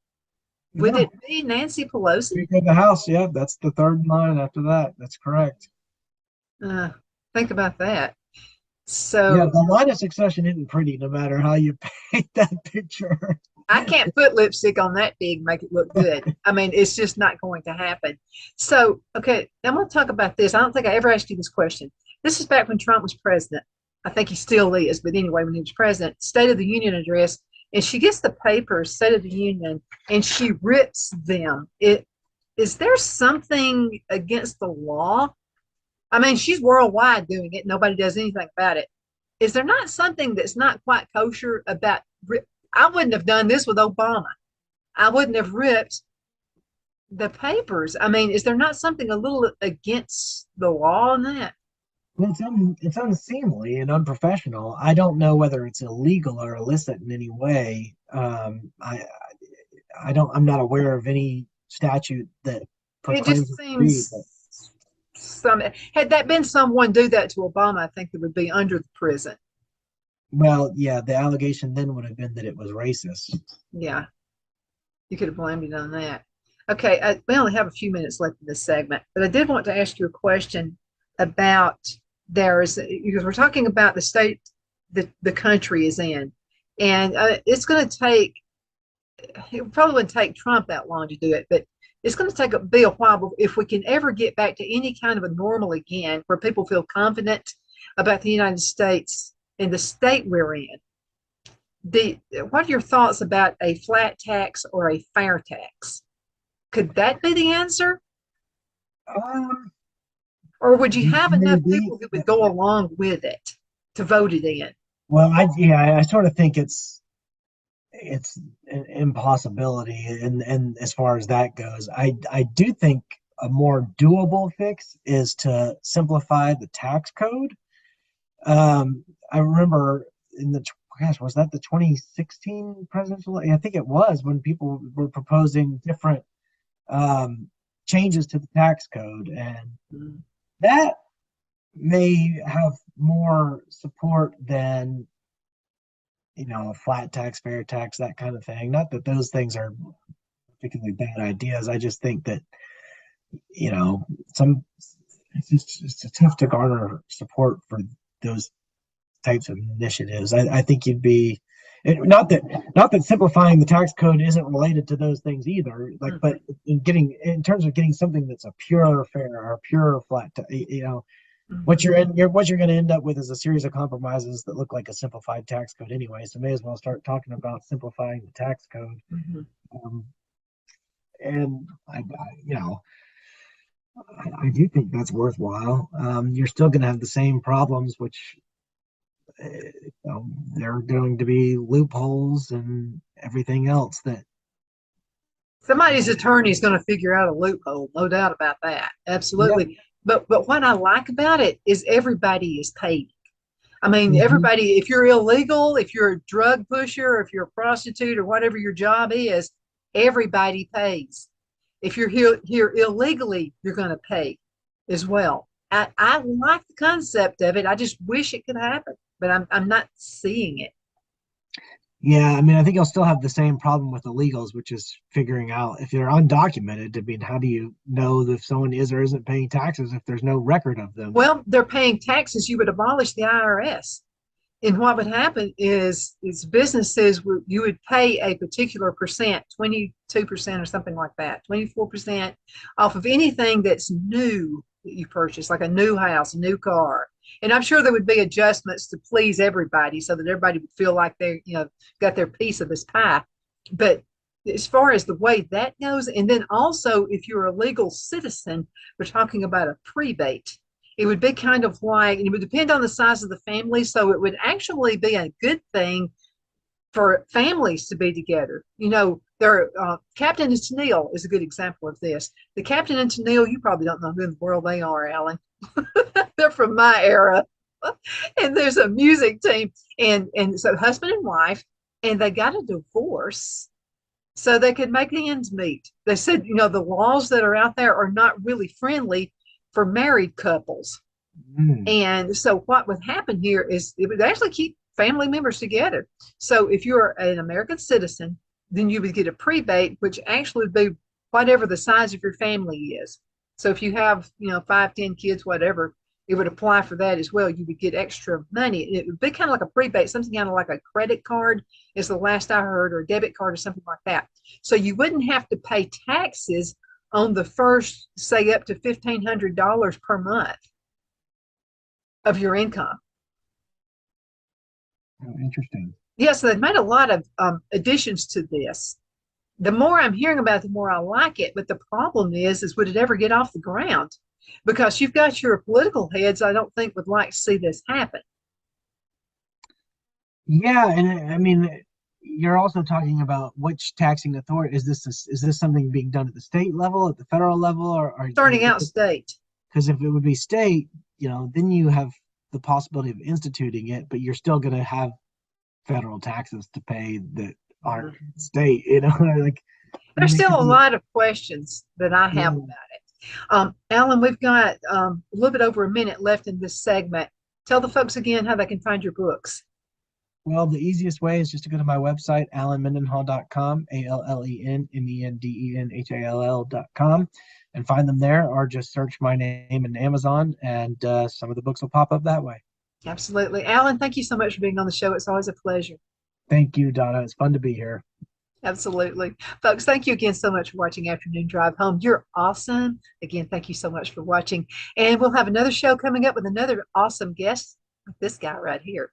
would yeah, it be Nancy Pelosi? Speaker of the House. Yeah, that's the third line after that. That's correct. Uh, think about that. Yeah, So the line of succession isn't pretty, no matter how you paint that picture. I can't put lipstick on that pig and make it look good. I mean, it's just not going to happen. So, okay, I'm going to talk about this. I don't think I ever asked you this question. This is back when Trump was president. I think he still is, but anyway, when he was president, State of the Union address, and she gets the papers, State of the Union, and she rips them. Is there something against the law? I mean, she's worldwide doing it. Nobody does anything about it. Is there not something that's not quite kosher about? I wouldn't have done this with Obama. I wouldn't have ripped the papers. I mean, is there not something a little against the law in that? Well, it's unseemly and unprofessional. I don't know whether it's illegal or illicit in any way. I'm not aware of any statute that It proclaims just it to be, but seems some had that been someone do that to Obama, I think they would be under the prison. well, yeah, the allegation then would have been that it was racist. Yeah, you could have blamed it on that. Okay, we only have a few minutes left in this segment, but I did want to ask you a question about because we're talking about the state that the country is in, and it's going to take it probably wouldn't take Trump that long to do it, but it's going to be a while if we can ever get back to any kind of a normal again where people feel confident about the United States and the state we're in. What are your thoughts about a flat tax or a fair tax? Could that be the answer? Um, Or would you have enough Maybe. people who would go along with it to vote it in? Well, I sort of think it's an impossibility, and as far as that goes, I do think a more doable fix is to simplify the tax code. I remember in the gosh, was that the 2016 presidential? I think it was when people were proposing different um, changes to the tax code, and Mm. that may have more support than a flat tax, fair tax, that kind of thing. Not that those things are particularly bad ideas. I just think that you know some. it's tough to garner support for those types of initiatives. I think you'd be not that simplifying the tax code isn't related to those things either. Like, Mm-hmm. but in terms of getting something that's a pure fair or pure flat, Mm-hmm. what you're going to end up with is a series of compromises that look like a simplified tax code anyway. So may as well start talking about simplifying the tax code. Mm-hmm. Um, and I do think that's worthwhile. You're still going to have the same problems, which there are going to be loopholes and everything else that Somebody's attorney is going to figure out a loophole, no doubt about that. yeah. Absolutely. But what I like about it is everybody is paid. I mean, Mhm. everybody, if you're illegal, if you're a drug pusher, if you're a prostitute or whatever your job is, everybody pays. If you're here illegally, you're going to pay as well. I like the concept of it. I just wish it could happen, but I'm not seeing it. Yeah, I mean, I think you'll still have the same problem with illegals, which is figuring out if they're undocumented. I mean, how do you know if someone is or isn't paying taxes if there's no record of them? Well, they're paying taxes. You would abolish the IRS. And what would happen is businesses would you would pay a particular percent, 22% or something like that, 24% off of anything that's new that you purchase, like a new house, a new car. And I'm sure there would be adjustments to please everybody so that everybody would feel like they, got their piece of this pie. But as far as the way that goes, and then also if you're a legal citizen, we're talking about a prebate. It would be kind of like, it would depend on the size of the family. So it would actually be a good thing for families to be together. Captain and Tennille is a good example of this. The Captain and Tennille, you probably don't know who in the world they are, Alan. They're from my era. And there's a music team, and so husband and wife, and they got a divorce so they could make ends meet. They said, the laws that are out there are not really friendly for married couples. Mm. And so what would happen here is it would actually keep family members together. So if you're an American citizen, then you would get a prebate, which actually would be whatever the size of your family is. So if you have, 5, 10 kids, whatever, it would apply for that as well. You would get extra money. It would be kind of like a prebate, something kind of like a credit card is the last I heard, or a debit card or something like that. So you wouldn't have to pay taxes on the first, say, up to $1,500 per month of your income. Oh, interesting. Yes, they've made a lot of additions to this. The more I'm hearing about it, the more I like it. But the problem is would it ever get off the ground? Because you've got your political heads, I don't think would like to see this happen. Yeah, and I mean, you're also talking about which taxing authority is this something being done at the state level, at the federal level, or Starting out state. because if it would be state, then you have the possibility of instituting it, but you're still going to have federal taxes to pay that aren't Mm-hmm. state. Like I There's mean, it still could a be. lot of questions that I have Yeah. about it. Alan, we've got a little bit over a minute left in this segment. Tell the folks again how they can find your books. Well, the easiest way is just to go to my website, allenmendenhall.com, ALLENMENDENHALL.com, and find them there, or just search my name in Amazon, and some of the books will pop up that way. Absolutely. Alan, thank you so much for being on the show. It's always a pleasure. Thank you, Donna. It's fun to be here. Absolutely. Folks, thank you again so much for watching Afternoon Drive Home. You're awesome. Again, thank you so much for watching. And we'll have another show coming up with another awesome guest, like this guy right here.